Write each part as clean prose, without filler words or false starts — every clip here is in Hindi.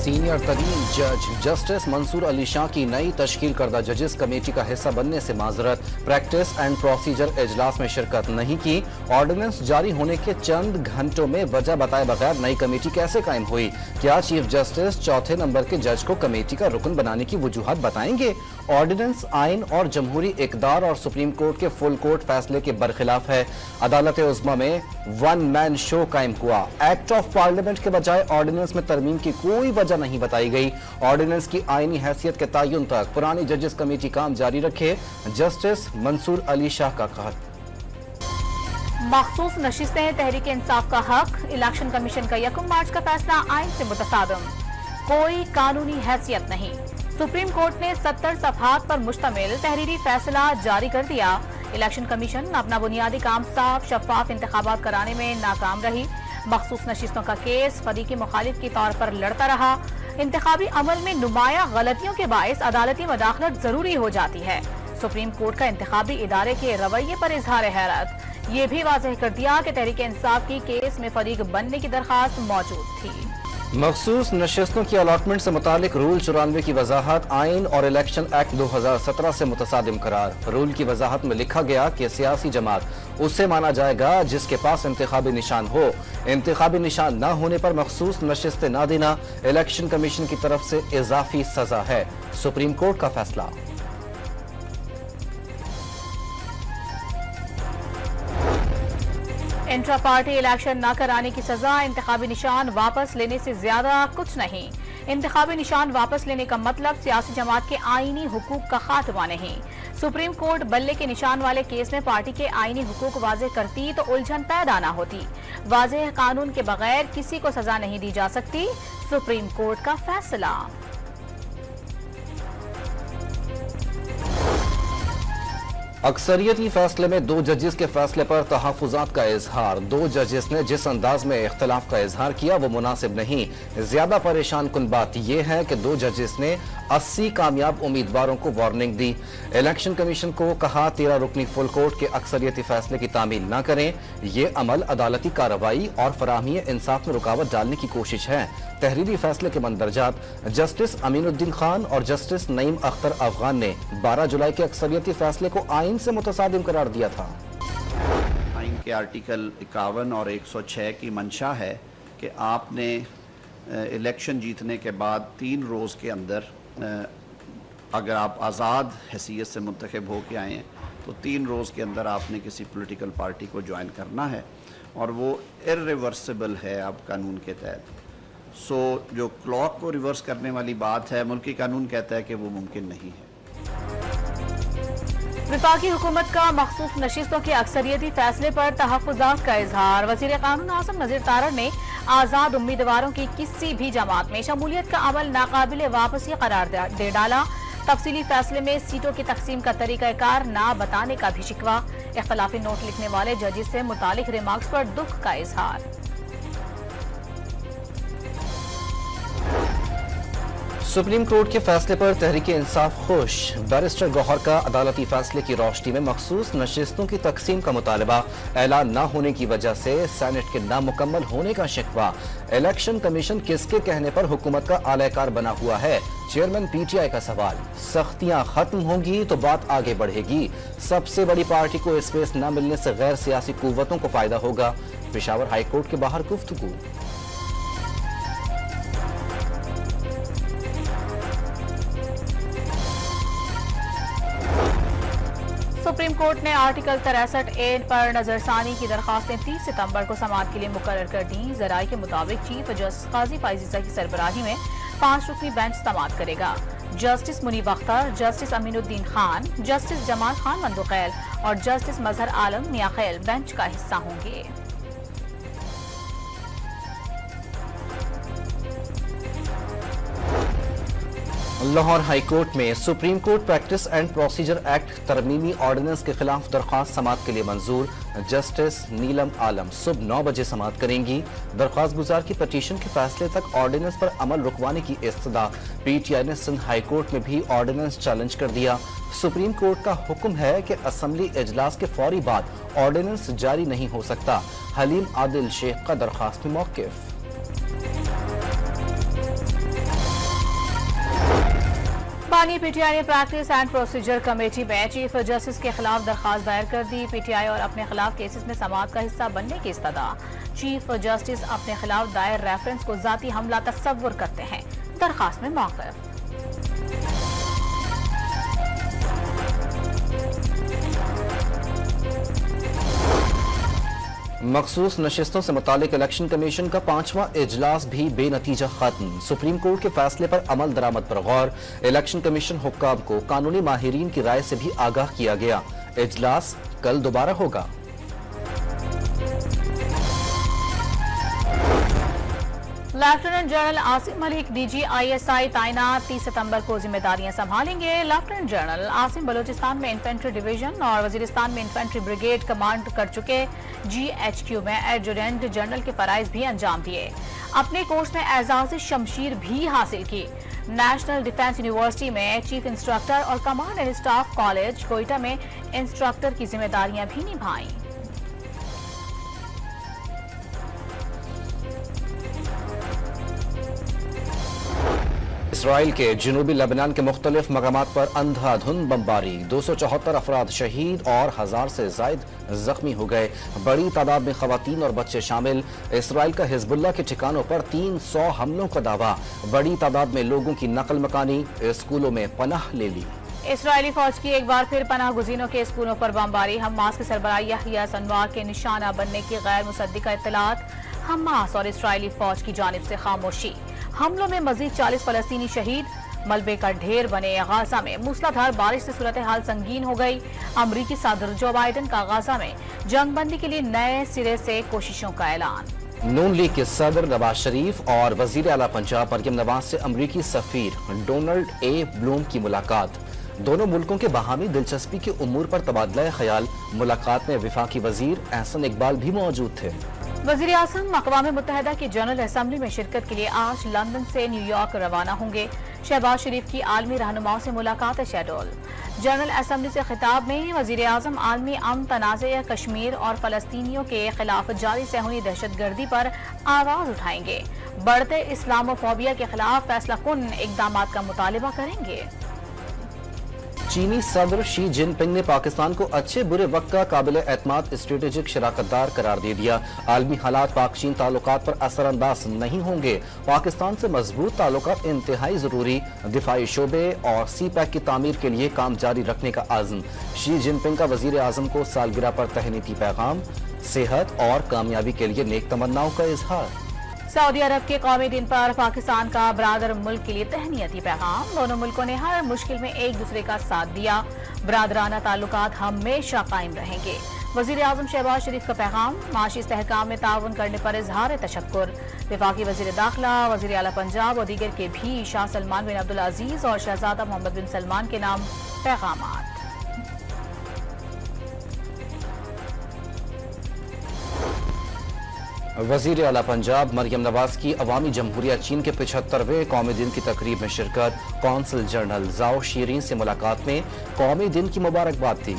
सीनियर तरीन जज जस्टिस मंसूर अली शाह की नई तश्कील करदा जजेस कमेटी का हिस्सा बनने से माजरत। प्रैक्टिस एंड प्रोसीजर इजलास में शिरकत नहीं की। ऑर्डिनेंस जारी होने के चंद घंटों में वजह बताए बगैर नई कमेटी कैसे कायम हुई? क्या चीफ जस्टिस चौथे नंबर के जज को कमेटी का रुकन बनाने की वजूहत बताएंगे? ऑर्डिनेंस आइन और जमहूरी इकदार और सुप्रीम कोर्ट के फुल कोर्ट फैसले के बरखिलाफ है। अदालत उज़्मा में वन मैन शो कायम हुआ। एक्ट ऑफ पार्लियामेंट के बजाय ऑर्डिनेंस में तरमीम की कोई वजह नहीं बताई गई। ऑर्डिनेंस की आईनी हैसियत के तयन तक पुरानी जजेस कमेटी काम जारी रखे। जस्टिस मंसूर अली शाह का कहना। मखसूस नशिस्तें तहरीक इंसाफ का हक। इलेक्शन कमीशन का 1 मार्च का फैसला आइन से मुतसादम। कोई कानूनी हैसियत नहीं। सुप्रीम कोर्ट ने 70 सफ़हात पर मुश्तमिल तहरीरी फैसला जारी कर दिया। इलेक्शन कमीशन अपना बुनियादी काम साफ शफाफ इंतखाबात कराने में नाकाम रही। मखसूस नशिस्तों का केस फरीकी मुखालिफ के तौर पर लड़ता रहा। इंतखाबी अमल में नुमाया गलतियों के बायस अदालती मदाखलत जरूरी हो जाती है। सुप्रीम कोर्ट का इंतखाबी इदारे के रवैये पर इजहार हैरत। ये भी वाज़ेह कर दिया कि तहरीक इंसाफ की केस में फरीक बनने की दरखास्त मौजूद थी। मखसूस नशिस्तों की अलॉटमेंट से मुतालिक रूल 94 की वजाहत आइन और इलेक्शन एक्ट 2017 से मुतसादिम करार। रूल की वजाहत में लिखा गया कि सियासी जमात उससे माना जाएगा जिसके पास इंतखाबी निशान हो। इंतखाबी निशान न होने पर मखसूस नशिस्तें न देना इलेक्शन कमीशन की तरफ से इजाफी सजा है। सुप्रीम कोर्ट का फैसला। इंट्रा पार्टी इलेक्शन न कराने की सजा इंतखाबी निशान वापस लेने से ज्यादा कुछ नहीं। इंतखाबी निशान वापस लेने का मतलब सियासी जमात के आईनी हुकूक का खात्मा नहीं। सुप्रीम कोर्ट बल्ले के निशान वाले केस में पार्टी के आईनी हुकूक वाज़ेह करती तो उलझन पैदा न होती। वाज़ेह कानून के बगैर किसी को सजा नहीं दी जा सकती। सुप्रीम कोर्ट का फैसला। अक्सरियती फैसले में 2 जजेस के फैसले पर तहफ़्फ़ुज़ात का इजहार। 2 जजेस ने जिस अंदाज में इख्तिलाफ का इजहार किया वो मुनासिब नहीं। ज्यादा परेशान कुन बात यह है कि 2 जजेस ने 80 कामयाब उम्मीदवारों को वार्निंग दी। इलेक्शन कमीशन को कहा 13 रुकनी फुल कोर्ट के अक्सरियती फैसले की तामील न करें। ये अमल अदालती कार्रवाई और फराहमी इंसाफ में रुकावट डालने की कोशिश है। तहरीरी फैसले के मंदरजात जस्टिस अमीनुद्दीन खान और जस्टिस नईम अख्तर अफगान ने 12 जुलाई के अक्सरियती फैसले को आइन से मुतसादिम करार दिया था। आइन के आर्टिकल 51 और 106 की मंशा है कि आपने इलेक्शन जीतने के बाद 3 रोज़ के अंदर अगर आप आज़ाद हैसियत से मुंतखब हो के आए हैं तो 3 रोज़ के अंदर आपने किसी पॉलिटिकल पार्टी को ज्वाइन करना है और वो इर्रिवर्सिबल है अब कानून के तहत। सो जो क्लॉक को रिवर्स करने वाली बात है मुल्की कानून कहता है कि वो मुमकिन नहीं है। वफाकी हुकूमत का मखसूस नशिस्तों के अक्सरियती फैसले पर तहफ़्फ़ुज़ात का इजहार। वज़ीर क़ानून आज़म नज़ीर तारड़ ने आज़ाद उम्मीदवारों की किसी भी जमात में शमूलियत का अमल नाकाबिले वापसी करार दे डाला। तफसीली फैसले में सीटों की तकसीम का तरीक़ाकार ना बताने का भी शिकवा। इख्तिलाफी नोट लिखने वाले जजेस से मुतालिक रिमार्क्स पर दुख का इजहार। सुप्रीम कोर्ट के फैसले पर तहरीक इंसाफ खुश। बैरिस्टर गौहर का अदालती फैसले की रोशनी में मखसूस नशिस्तों की तकसीम का मुतालबा ऐलान न होने की वजह से सेनेट के नामुकम्मल होने का शिकवा। इलेक्शन कमीशन किसके कहने पर हुकूमत का आलाकार बना हुआ है? चेयरमैन PTI का सवाल। सख्तियां खत्म होंगी तो बात आगे बढ़ेगी। सबसे बड़ी पार्टी को स्पेस न मिलने से गैर सियासी कुव्वतों को फायदा होगा। पेशावर हाई कोर्ट के बाहर गुफ्तगू। सुप्रीम कोर्ट ने आर्टिकल 63A पर नजरसानी की दरखास्तें 30 सितंबर को समाअत के लिए मुकर्रर कर दी। ज़राए के मुताबिक चीफ जस्टिस काजी फाइज़ा की सरबराही में 5 रुकनी बेंच समाअत करेगा। Justice Munib Akhtar, justice Aminuddin Khan, justice Jamal Khan Mandokhail और जस्टिस मजहर आलम मियाखैल बेंच का हिस्सा होंगे। लाहौर हाई कोर्ट में supreme court practice and procedure act तरमीमी ऑर्डिनेंस के खिलाफ दरख्वास्त समाअत के लिए मंजूर। जस्टिस नीलम आलम सुबह 9 बजे समाअत करेंगी। दरख्वास्त गुजार की पटिशन के फैसले तक ऑर्डिनेंस पर अमल रुकवाने की इस्तदा। PTI ने सिंध हाई कोर्ट में भी ऑर्डिनेंस चैलेंज कर दिया। सुप्रीम कोर्ट का हुक्म है कि असम्बली इजलास के फौरी बाद ऑर्डिनेंस जारी नहीं हो सकता। हलीम आदिल शेख का दरख्वास्त में मौक़िफ़। पाकिस्तानी पीटीआई ने प्रैक्टिस एंड प्रोसीजर कमेटी में चीफ जस्टिस के खिलाफ दरखास्त दायर कर दी। पीटीआई और अपने खिलाफ केसेस में समाअत का हिस्सा बनने की इस्तदा। चीफ जस्टिस अपने खिलाफ दायर रेफरेंस को जाती हमला तस्वुर करते हैं। दरखास्त में मौक़िफ़। मखसूस नशिस्तों से मुतालिक इलेक्शन कमीशन का 5वां इजलास भी बेनतीजा खत्म। सुप्रीम कोर्ट के फैसले पर अमल दरामद पर गौर। इलेक्शन कमीशन हुक्काम को कानूनी माहिरीन की राय से भी आगाह किया गया। इजलास कल दोबारा होगा। Lieutenant general Asim Malik DG ISI तैनात 30 सितंबर को जिम्मेदारियां संभालेंगे। लेफ्टिनेंट जनरल आसिम बलूचिस्तान में इन्फेंट्री डिवीजन और वजीरिस्तान में इन्फेंट्री ब्रिगेड कमांड कर चुके। GHQ में एडजुटेंट जनरल के फराइज भी अंजाम दिए। अपने कोर्स में एजाज शमशीर भी हासिल की। नेशनल डिफेंस यूनिवर्सिटी में चीफ इंस्ट्रक्टर और command and staff college Quetta में इंस्ट्रक्टर की जिम्मेदारियां भी निभाई। इसराइल के जनूबी लेबनान के मुख्तलिफ मकामात पर अंधाधुंध बमबारी। 274 अफराद शहीद और 1000 से जायद जख्मी हो गए। बड़ी तादाद में खवातीन और बच्चे शामिल। इसराइल का हिजबुल्लाह के ठिकानों पर 300 हमलों का दावा। बड़ी तादाद में लोगों की नकल मकानी। स्कूलों में पनाह ले ली। इसराइली फौज की एक बार फिर पनाह गुज़ीनों के स्कूलों पर बमबारी। हमास के सरबराह याहिया सिनवार के निशाना बनने की गैर मुसद्दिका इत्तलात। हमास और इसराइली फौज की जानिब से खामोशी। हमलों में मजीद 40 फलस्तीनी शहीद। मलबे का ढेर बने गाजा में मूसलाधार बारिश से सूरत हाल संगीन हो गई। अमरीकी सदर जो बाइडन का गाजा में जंगबंदी के लिए नए सिरे से कोशिशों का ऐलान। नून लीग के सदर नवाज शरीफ और वजीर आला पंजाब मरियम नवाज से अमरीकी सफीर डोनाल्ड ए ब्लूम की मुलाकात। दोनों मुल्कों के बाहमी दिलचस्पी के उमूर पर तबादला ख्याल। मुलाकात में वफाकी वजीर एहसन इकबाल भी मौजूद थे। वज़ीर आज़म अक़वाम मुत्तहिदा की जनरल असम्बली में शिरकत के लिए आज लंदन से न्यूयॉर्क रवाना होंगे। शहबाज शरीफ की आलमी रहनुमाओं से मुलाकात शेड्यूल। जनरल असम्बली से खिताब में वज़ीर आज़म आलमी अमन तनाज़े कश्मीर और फ़लस्तीनियों के खिलाफ जारी सहूनी दहशतगर्दी पर आवाज़ उठाएंगे। बढ़ते इस्लामोफोबिया के खिलाफ फैसला कुन इक़दामात का मुतालिबा करेंगे। चीनी सदर शी जिनपिंग ने पाकिस्तान को अच्छे बुरे वक्त का काबिल एतमाद स्ट्रेटेजिक शराकतदार करार दे दिया। आलमी हालात पाक चीन ताल्लुकात पर असरअंदाज नहीं होंगे। पाकिस्तान से मजबूत ताल्लुकात इंतहाई जरूरी। दिफाई शोबे और CPEC की तामीर के लिए काम जारी रखने का आज़म। शी जिनपिंग का वजीर आज़म को सालगिरह पर तहनीती पैगाम। सेहत और कामयाबी के लिए नेक तमन्नाओं का इजहार। सऊदी अरब के कौमी दिन पर पाकिस्तान का बरादर मुल्क के लिए तहनीती पैगाम। दोनों मुल्कों ने हर मुश्किल में एक दूसरे का साथ दिया। बरादराना ताल्लुकात हमेशा कायम रहेंगे। वज़ीर आज़म शहबाज शरीफ का पैगाम। माशी इस्तेहकाम में ताउन करने पर इजहार तशक्कुर। वफाकी वज़ीर दाखिला, वज़ीर आला पंजाब और दीगर के भी शाह सलमान बिन अब्दुल अजीज और शहजादा मोहम्मद बिन सलमान के नाम पैगामात। वजीर आला पंजाब मरियम नवाज की अवामी जमहूरिया चीन के 75वें कौमी दिन की तकरीब में शिरकत। कौंसल जनरल जाओ शीरीन से मुलाकात में कौमी दिन की मुबारकबाद दी।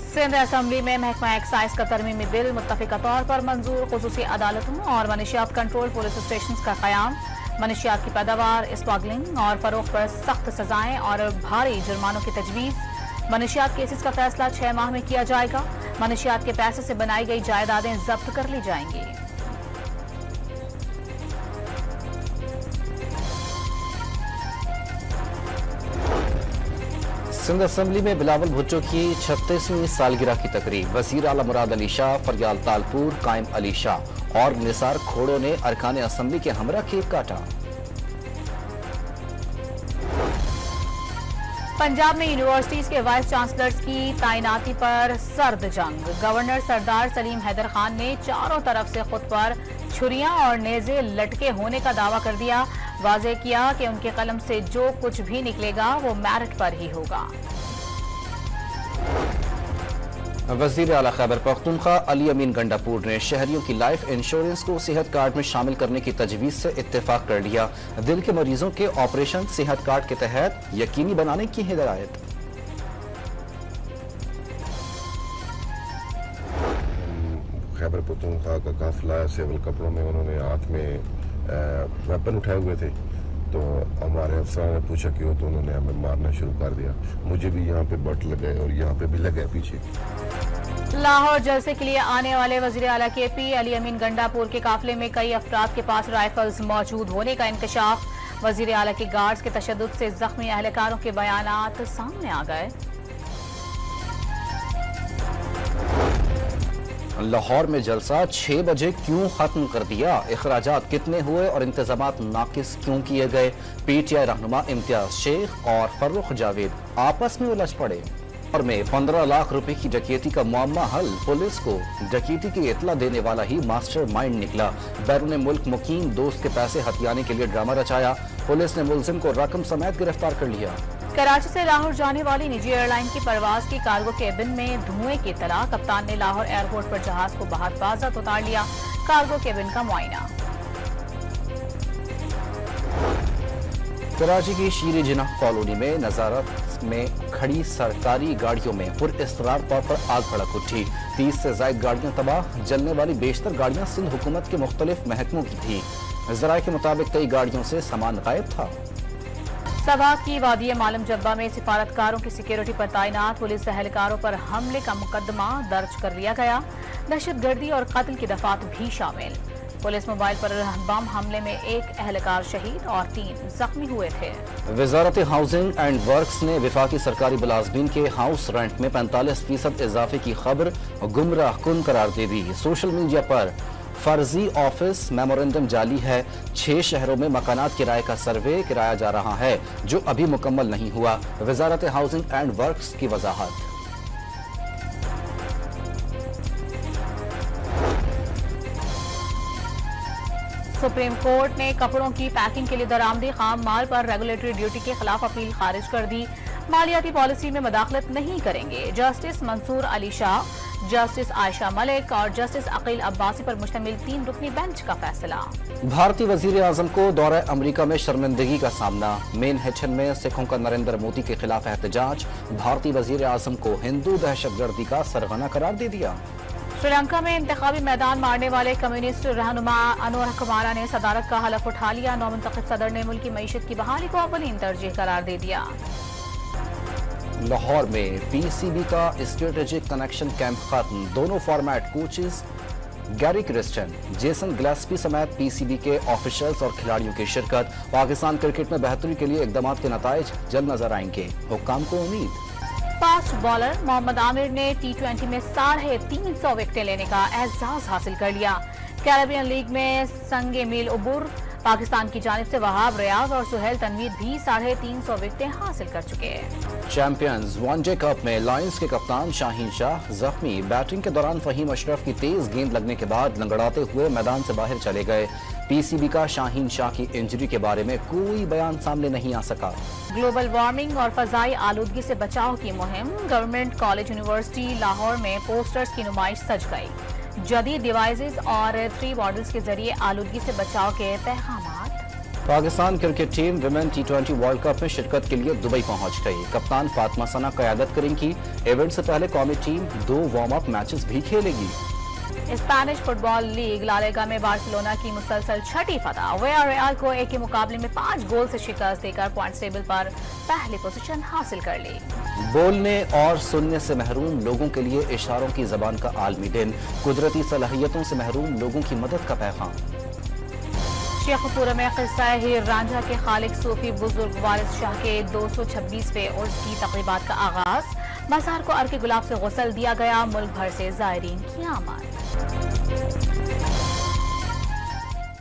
सिंध असम्बली में महकमा एक्साइज का तरमीमी बिल मुत्तफिका तौर पर मंजूर। खुसूसी अदालतों और मनशियात कंट्रोल पुलिस स्टेशन का कयाम। मनशियात की पैदावार, स्मगलिंग और फरोख्त पर सख्त सजाएं और भारी जुर्मानों की तजवीज़। मनशियात केसेस का फैसला 6 माह में किया जाएगा। मनशियात के पैसे से बनाई गई जायदादें जब्त कर ली जाएंगी। सिंध असम्बली में बिलावल भुट्टो की 36वीं सालगिरह की तकरीब। वजीर आला मुराद अली शाह, फरियाल तालपुर, कायम अली शाह और निसार खोड़ो ने अरकान असम्बली के हमरा केक काटा। पंजाब में यूनिवर्सिटीज के वाइस चांसलर्स की तैनाती पर सर्द जंग। गवर्नर सरदार सलीम हैदर खान ने चारों तरफ से खुद पर छुरियां और नेज़े लटके होने का दावा कर दिया। वाज़ेह किया कि उनके कलम से जो कुछ भी निकलेगा वो मेरिट पर ही होगा। वज़ीर आला खैबर पख्तूनख्वा अली अमीन गंडापुर ने शहरियों की लाइफ इंश्योरेंस को सेहत कार्ड में शामिल करने की तजवीज़ से इत्तेफाक कर लिया। दिल के मरीजों के ऑपरेशन सेहत कार्ड के तहत यकीनी बनाने की हिदायत। खैबर खैबर पख्तूनख्वा का काफिला सिविल कपड़ों में, उन्होंने हाथ में वेपन उठाए हुए थे। तो हमारे अफसर ने पूछा क्यों, तो उन्होंने हमें मारना शुरू कर दिया। मुझे भी यहाँ पे बट लगे और यहाँ पे भी लगे पीछे। लाहौर जलसे के लिए आने वाले वजीर आला KP अली अमीन गंडापुर के काफिले में कई अफराद के पास राइफल्स मौजूद होने का इंकशाफ। वजीर आला के गार्ड्स के तशद्दुद से जख्मी अहलकारों के बयानात सामने आ गए। लाहौर में जलसा 6 बजे क्यों खत्म कर दिया, इखराजात कितने हुए और इंतजामात नाकिस क्यों किए गए। PTI रहनुमा इम्तियाज शेख और फर्रुख जावेद आपस में उलझ पड़े। और में 15 लाख रुपए की डकैती का मामला हल, पुलिस को डकैती की इतला देने वाला ही मास्टर माइंड निकला। बैरून मुल्क मुकीम दोस्त के पैसे हथियाने के लिए ड्रामा रचाया। पुलिस ने मुलजिम को रकम समेत गिरफ्तार कर लिया। कराची से लाहौर जाने वाली निजी एयरलाइन की परवाज की कार्गो केबिन में धुएं की इत्तला। कप्तान ने लाहौर एयरपोर्ट पर जहाज को बहिफाजत उतार लिया। कार्गो केबिन का मुआयना। कराची की शीर जिनाह कॉलोनी में नजारत में खड़ी सरकारी गाड़ियों में पुरअसरार तौर पर आग भड़क उठी। 30 से ज्यादा गाड़ियां तबाह। जलने वाली बेशतर गाड़ियां सिंध हुकूमत के मुख्तलिफ महकमों की थी। जराये के मुताबिक कई गाड़ियों से सामान गायब था। सबा की वादी मालम जब्बा में सिफारतकारों की सिक्योरिटी पर तैनात पुलिस एहलकारों पर हमले का मुकदमा दर्ज कर लिया गया। दहशतगर्दी और कत्ल की दफात भी शामिल। पुलिस मोबाइल पर बम हमले में 1 एहलकार शहीद और 3 जख्मी हुए थे। वजारत हाउसिंग एंड वर्क्स ने विफाकी सरकारी मुलाजमीन के हाउस रेंट में 45% इजाफे की खबर गुमराह कुन करार दे दी। सोशल मीडिया पर फर्जी ऑफिस मेमोरेंडम जाली है। 6 शहरों में मकानात किराए का सर्वे कराया जा रहा है जो अभी मुकम्मल नहीं हुआ। वजारत हाउसिंग एंड वर्क्स की वजाहत। सुप्रीम कोर्ट ने कपड़ों की पैकिंग के लिए दरामदी खाम माल पर रेगुलेटरी ड्यूटी के खिलाफ अपील खारिज कर दी। मालियाती पॉलिसी में मदाखलत नहीं करेंगे। जस्टिस मंसूर अली शाह, जस्टिस आयशा मलिक और जस्टिस अकील अब्बासी पर मुश्तमिल 3 रुकनी बेंच का फैसला। भारतीय वजीर आजम को दौरे अमरीका में शर्मिंदगी का सामना। मेनहेटन में सिखों का नरेंद्र मोदी के खिलाफ एहतजाज। भारतीय वजीर आजम को हिंदू दहशतगर्दी का सरगना करार दे दिया। श्रीलंका में इंतखाबी मैदान मारने वाले कम्युनिस्ट रहनुमा अनवर कुमारा ने सदारत का हलफ उठा लिया। नौमुंतखब सदर ने मुल्क की मईशत की बहाली को अव्वलीन तरजीह करार दे दिया। लाहौर में PCB का स्ट्रेटेजिक कनेक्शन कैंप खत्म। दोनों format coaches Gary Kristen, Jason Gillespie समेत PCB के ऑफिशियल्स और खिलाड़ियों की शिरकत। पाकिस्तान क्रिकेट में बेहतरी के लिए इकदाम के नताइज जल्द नजर आएंगे, हुक्काम को उम्मीद। फास्ट बॉलर मोहम्मद आमिर ने T20 में 350 विकेटें लेने का एजाज हासिल कर लिया। कैरेबियन लीग में संगे मील उबुर पाकिस्तान की जानिब से वहाब रियाज और सुहेल तनवीर भी 350 विकेटें हासिल कर चुके हैं। चैंपियंस वनडे कप में लायंस के कप्तान शाहीन शाह जख्मी। बैटिंग के दौरान फहीम अशरफ की तेज गेंद लगने के बाद लंगड़ाते हुए मैदान से बाहर चले गए। PCB का शाहीन शाह की इंजरी के बारे में कोई बयान सामने नहीं आ सका। ग्लोबल वार्मिंग और फजाई आलूदगी से बचाव की मुहिम। गवर्नमेंट कॉलेज यूनिवर्सिटी लाहौर में पोस्टर्स की नुमाइश सज गई। जदीद डिवाइसेस और 3 मॉडल्स के जरिए आलूदगी से बचाव के पैगामात। Pakistan cricket team women T20 world cup में शिरकत के लिए दुबई पहुंच गई। कप्तान फातिमा सना क़यादत करेंगी। इवेंट से पहले कौमी टीम 2 वार्म अप मैचेस भी खेलेगी। Spanish football league La Liga में बार्सिलोना की मुसलसल छठी फतह। वियारियल को 1 के मुकाबले में 5 गोल से शिकस्त देकर पॉइंट टेबल पर पहली पोजीशन हासिल कर ली। बोलने और सुनने से महरूम लोगों के लिए इशारों की जबान का आलमी दिन। कुदरती सलाहियतों से महरूम लोगों की मदद का पैगाम। शेखपुरा में किस्सा हीर रांझा के खालिक सूफी बुजुर्ग वारिस शाह के 226वें उर्स की तकरीबात का आगाज। मज़ार को अर्के गुलाब से गुसल दिया गया। मुल्क भर से ज़ायरीन की आमद।